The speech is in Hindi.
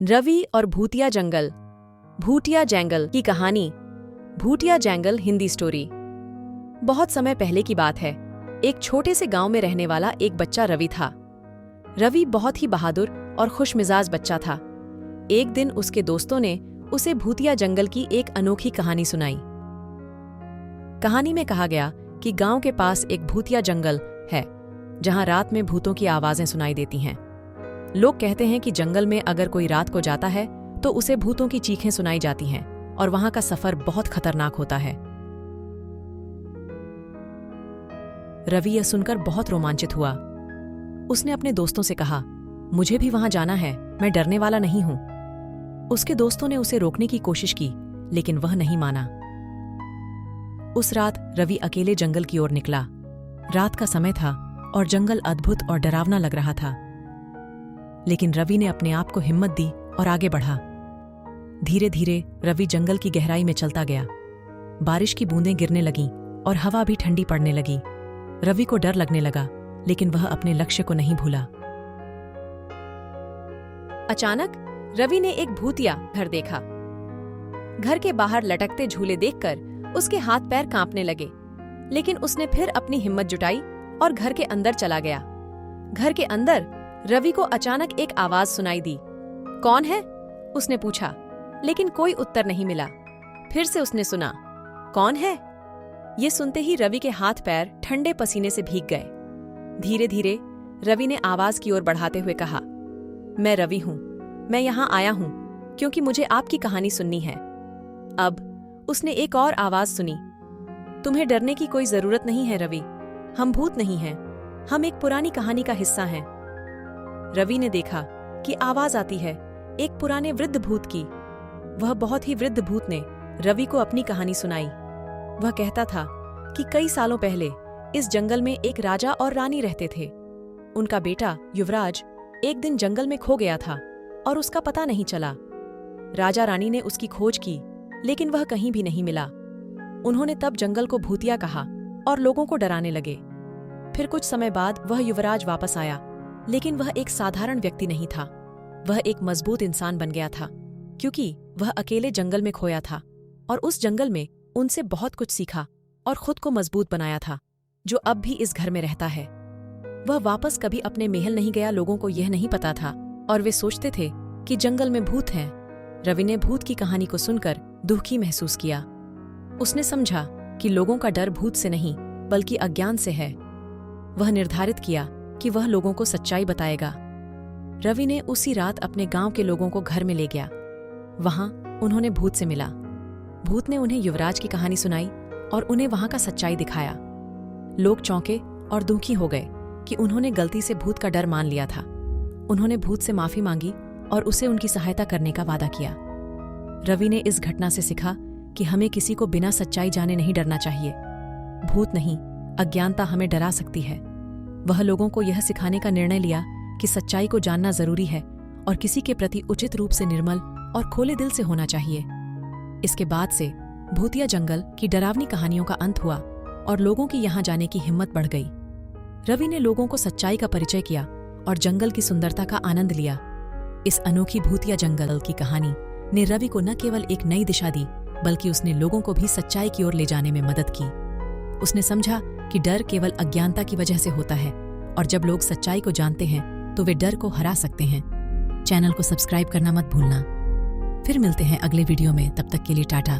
रवि और भूतिया जंगल। भूतिया जंगल की कहानी। भूतिया जंगल हिंदी स्टोरी। बहुत समय पहले की बात है। एक छोटे से गांव में रहने वाला एक बच्चा रवि था। रवि बहुत ही बहादुर और खुशमिजाज बच्चा था। एक दिन उसके दोस्तों ने उसे भूतिया जंगल की एक अनोखी कहानी सुनाई। कहानी में कहा गया कि गांव के पास एक भूतिया जंगल है, जहां रात में भूतों की आवाजें सुनाई देती हैं। लोग कहते हैं कि जंगल में अगर कोई रात को जाता है तो उसे भूतों की चीखें सुनाई जाती हैं और वहां का सफर बहुत खतरनाक होता है। रवि यह सुनकर बहुत रोमांचित हुआ। उसने अपने दोस्तों से कहा, मुझे भी वहां जाना है, मैं डरने वाला नहीं हूं। उसके दोस्तों ने उसे रोकने की कोशिश की, लेकिन वह नहीं माना। उस रात रवि अकेले जंगल की ओर निकला। रात का समय था और जंगल अद्भुत और डरावना लग रहा था। लेकिन रवि ने अपने आप को हिम्मत दी और आगे बढ़ा। धीरे धीरे रवि जंगल की गहराई में चलता गया। बारिश की बूंदें गिरने लगीं और हवा भी ठंडी पड़ने लगी। रवि को डर लगने लगा, लेकिन वह अपने लक्ष्य को नहीं भूला। अचानक रवि ने एक भूतिया घर देखा। घर के बाहर लटकते झूले देखकर उसके हाथ पैर कांपने लगे, लेकिन उसने फिर अपनी हिम्मत जुटाई और घर के अंदर चला गया। घर के अंदर रवि को अचानक एक आवाज सुनाई दी। कौन है? उसने पूछा, लेकिन कोई उत्तर नहीं मिला। फिर से उसने सुना, कौन है? ये सुनते ही रवि के हाथ पैर ठंडे पसीने से भीग गए। धीरे धीरे रवि ने आवाज की ओर बढ़ाते हुए कहा, मैं रवि हूं, मैं यहां आया हूं क्योंकि मुझे आपकी कहानी सुननी है। अब उसने एक और आवाज सुनी, तुम्हें डरने की कोई जरूरत नहीं है रवि, हम भूत नहीं हैं, हम एक पुरानी कहानी का हिस्सा हैं। रवि ने देखा कि आवाज आती है एक पुराने वृद्ध भूत की। वह बहुत ही वृद्ध भूत ने रवि को अपनी कहानी सुनाई। वह कहता था कि कई सालों पहले इस जंगल में एक राजा और रानी रहते थे। उनका बेटा युवराज एक दिन जंगल में खो गया था और उसका पता नहीं चला। राजा रानी ने उसकी खोज की, लेकिन वह कहीं भी नहीं मिला। उन्होंने तब जंगल को भूतिया कहा और लोगों को डराने लगे। फिर कुछ समय बाद वह युवराज वापस आया, लेकिन वह एक साधारण व्यक्ति नहीं था। वह एक मजबूत इंसान बन गया था, क्योंकि वह अकेले जंगल में खोया था और उस जंगल में उनसे बहुत कुछ सीखा और खुद को मजबूत बनाया था, जो अब भी इस घर में रहता है। वह वापस कभी अपने महल नहीं गया। लोगों को यह नहीं पता था और वे सोचते थे कि जंगल में भूत हैं। रवि ने भूत की कहानी को सुनकर दुखी महसूस किया। उसने समझा कि लोगों का डर भूत से नहीं बल्कि अज्ञान से है। वह निर्धारित किया कि वह लोगों को सच्चाई बताएगा। रवि ने उसी रात अपने गांव के लोगों को घर में ले गया। वहां उन्होंने भूत से मिला। भूत ने उन्हें युवराज की कहानी सुनाई और उन्हें वहां का सच्चाई दिखाया। लोग चौंके और दुखी हो गए कि उन्होंने गलती से भूत का डर मान लिया था। उन्होंने भूत से माफी मांगी और उसे उनकी सहायता करने का वादा किया। रवि ने इस घटना से सीखा कि हमें किसी को बिना सच्चाई जाने नहीं डरना चाहिए। भूत नहीं, अज्ञानता हमें डरा सकती है। वह लोगों को यह सिखाने का निर्णय लिया कि सच्चाई को जानना जरूरी है और किसी के प्रति उचित रूप से निर्मल और खोले दिल से होना चाहिए। इसके बाद से भूतिया जंगल की डरावनी कहानियों का अंत हुआ और लोगों की यहां जाने की हिम्मत बढ़ गई। रवि ने लोगों को सच्चाई का परिचय किया और जंगल की सुंदरता का आनंद लिया। इस अनोखी भूतिया जंगल की कहानी ने रवि को न केवल एक नई दिशा दी, बल्कि उसने लोगों को भी सच्चाई की ओर ले जाने में मदद की। उसने समझा कि डर केवल अज्ञानता की वजह से होता है और जब लोग सच्चाई को जानते हैं तो वे डर को हरा सकते हैं। चैनल को सब्सक्राइब करना मत भूलना। फिर मिलते हैं अगले वीडियो में, तब तक के लिए टाटा।